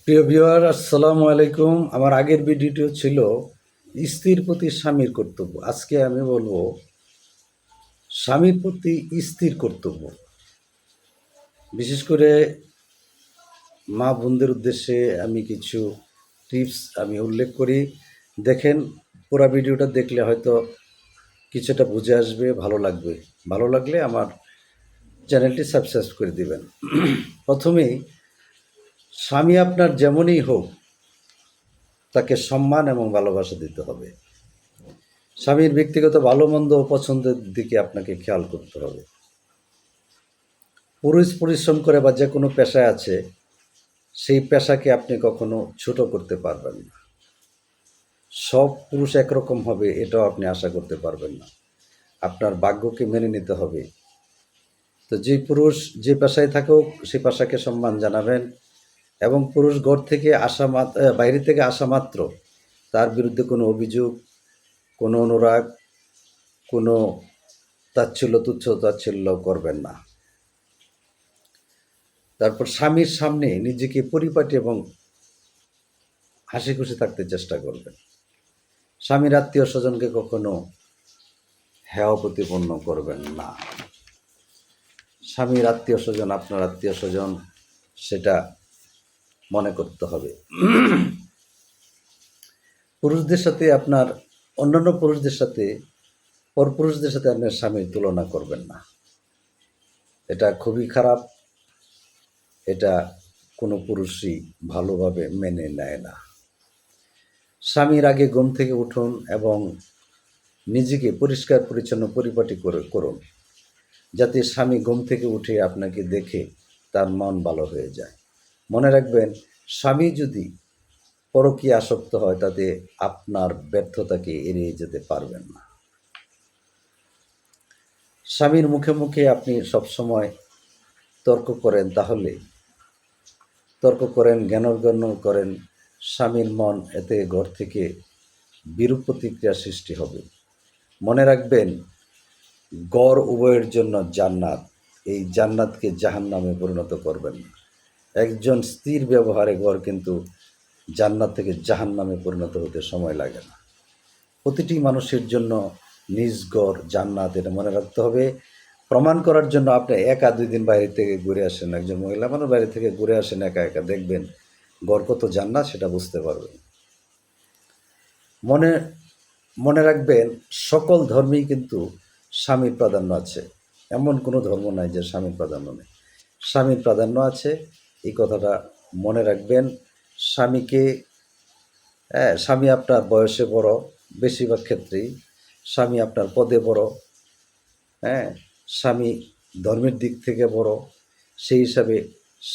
প্রিয় ভিউয়ার, আসসালামু আলাইকুম। আমার আগের ভিডিওটি ছিল স্ত্রীর প্রতি স্বামীর কর্তব্য। আজকে আমি বলবো স্বামীর প্রতি স্ত্রীর কর্তব্য। বিশেষ করে মা বোনদের উদ্দেশ্যে আমি কিছু টিপস উল্লেখ করি। দেখেন, পুরো ভিডিওটা দেখলে হয়তো কিছুটা বুঝে আসবে, ভালো লাগবে। ভালো লাগলে আমার চ্যানেলটি সাবস্ক্রাইব করে দিবেন। প্রথমেই, স্বামী আপনার যেমনই হোক, তাকে সম্মান এবং ভালোবাসা দিতে হবে। স্বামীর ব্যক্তিগত ভালো মন্দ ও পছন্দের দিকে আপনাকে খেয়াল করতে হবে। পুরুষ পরিশ্রম করে বা যে কোনো পেশায় আছে, সেই পেশাকে আপনি কখনো ছোট করতে পারবেন না। সব পুরুষ একরকম হবে এটাও আপনি আশা করতে পারবেন না। আপনার ভাগ্যকে মেনে নিতে হবে। তো যে পুরুষ যে পেশায় থাকুক, সেই পেশাকে সম্মান জানাবেন। এবং পুরুষ ঘর থেকে বাইরে থেকে আসা মাত্র তার বিরুদ্ধে কোনো অভিযোগ, কোনো অনুরাগ, কোনো তাচ্ছিল্য, তুচ্ছ তাচ্ছিল্য করবেন না। তারপর স্বামীর সামনে নিজেকে পরিপাটি এবং হাসি খুশি থাকতে চেষ্টা করবেন। স্বামীর আত্মীয় স্বজনকে কখনো হেয় প্রতিপন্ন করবেন না। স্বামীর আত্মীয় স্বজন আপনার আত্মীয় স্বজন, সেটা মনে করতে হবে। পুরুষদের সাথে অন্যান্য পুরুষদের সাথে, পরপুরুষদের সাথে আপনার স্বামীর তুলনা করবেন না। এটা খুবই খারাপ। এটা কোনো পুরুষই ভালোভাবে মেনে নেয় না। স্বামীর আগে ঘুম থেকে উঠুন এবং নিজেকে পরিষ্কার পরিচ্ছন্ন পরিপাটি করুন, যাতে স্বামী ঘুম থেকে উঠে আপনাকে দেখে তার মন ভালো হয়ে যায়। মনে রাখবেন, স্বামী যদি পরকীয়া আসক্ত হয়, তাতে আপনার ব্যর্থতাকে এড়িয়ে যেতে পারবেন না। স্বামীর মুখে মুখে আপনি সবসময় তর্ক করেন, জ্ঞানোর্গণ্য করেন, স্বামীর মন এতে ঘর থেকে বিরূপ প্রতিক্রিয়া সৃষ্টি হবে। মনে রাখবেন, গড় উভয়ের জন্য জান্নাত। এই জান্নাতকে জাহান্নামে পরিণত করবেন না। একজন স্ত্রীর ব্যবহারে গড় কিন্তু জান্নাত থেকে জাহান্নামে পরিণত হতে সময় লাগে না। প্রতিটি মানুষের জন্য নিজ গড় জান্নাত, এটা মনে রাখতে হবে। প্রমাণ করার জন্য আপনি 1-2 দিন বাইরে থেকে ঘুরে আসেন, একজন মহিলা মানুষ বাইরে থেকে ঘুরে আসেন একা একা, দেখবেন গড় কত জান্নাত সেটা বুঝতে পারবেন। মনে রাখবেন, সকল ধর্মেই কিন্তু স্বামীর প্রাধান্য আছে। এমন কোনো ধর্ম নাই যে স্বামীর প্রাধান্য নেই। স্বামীর প্রাধান্য আছে, এই কথাটা মনে রাখবেন। স্বামী আপনার বয়সে বড়, বেশিরভাগ ক্ষেত্রেই স্বামী আপনার পদে বড়, স্বামী ধর্মের দিক থেকে বড়। সেই হিসাবে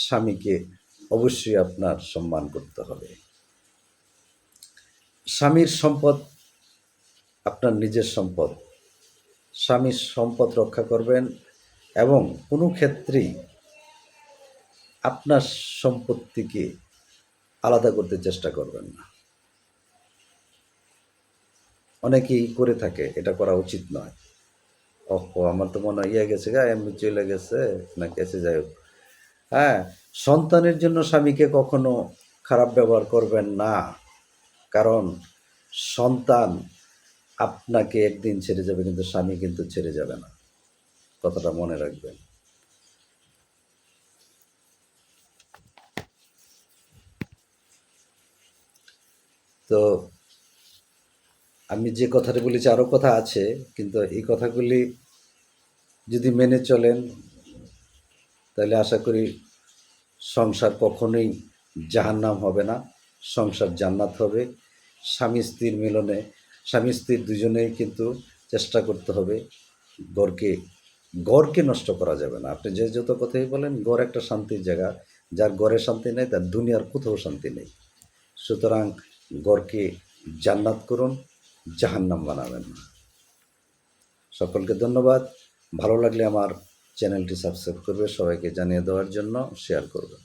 স্বামীকে অবশ্যই আপনার সম্মান করতে হবে। স্বামীর সম্পদ আপনার নিজের সম্পদ। স্বামীর সম্পদ রক্ষা করবেন এবং কোনো ক্ষেত্রেই আপনার সম্পত্তিকে আলাদা করতে চেষ্টা করবেন না। অনেকেই করে থাকে, এটা করা উচিত নয়। আমার তো মনে হয় গেছে এমনি চলে গেছে না, কেসে যাই হোক। সন্তানের জন্য স্বামীকে কখনো খারাপ ব্যবহার করবেন না, কারণ সন্তান আপনাকে একদিন ছেড়ে যাবে, কিন্তু স্বামী কিন্তু ছেড়ে যাবে না। কথাটা মনে রাখবেন। তো আমি যে কথাটা বলেছি, আরও কথা আছে, কিন্তু এই কথাগুলি যদি মেনে চলেন, তাহলে আশা করি সংসার কখনোই জাহান্নাম হবে না, সংসার জান্নাত হবে। স্বামী স্ত্রীর মিলনে, স্বামী স্ত্রীর দুজনেই কিন্তু চেষ্টা করতে হবে। গড়কে নষ্ট করা যাবে না। আপনি যে যত কথাই বলেন, গড় একটা শান্তির জায়গা। যার গড়ে শান্তি নেই, তার দুনিয়ার কোথাও শান্তি নেই। সুতরাং গড়কে জান্নাত করুন, জাহান্নাম বানাবেন না। সকলকে ধন্যবাদ। ভালো লাগলে আমার চ্যানেলটি সাবস্ক্রাইব করবে, সবাইকে জানিয়ে দেওয়ার জন্য শেয়ার করবে।